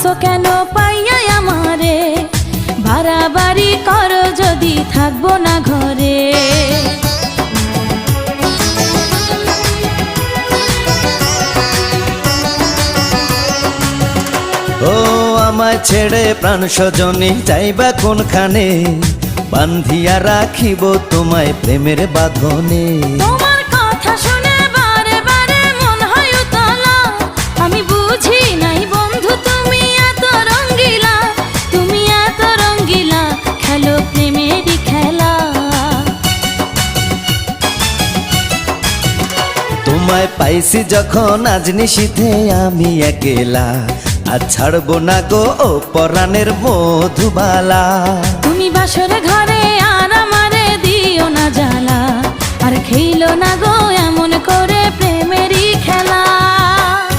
আসো কেন পাইয়া আমারে, বাড়াবাড়ি করো যদি থাকবো না ঘরে। ও আমায় ছেড়ে প্রাণ স্বজনী যাইবা কোনখানে, বান্ধিয়া রাখিব তোমায় প্রেমের বাঁধনে। তোমার কথা শুনে বারে বারে মন হয় উতলা, আমি বুঝি নাই বন্ধু তুমি এত রঙ্গিলা, তুমি এত রঙ্গিলা, খেলো প্রেমেরই খেলা। তোমায় পাইছি যখন আজ নিশীথে আমি একেলা, আজ ছাড়বো না গো ও পরাণের মধুবালা। তুমি বাসর ঘরে আর আমারে দিও না জ্বালা, আর খেইলো না গো এমন করে প্রেমেরই খেলা।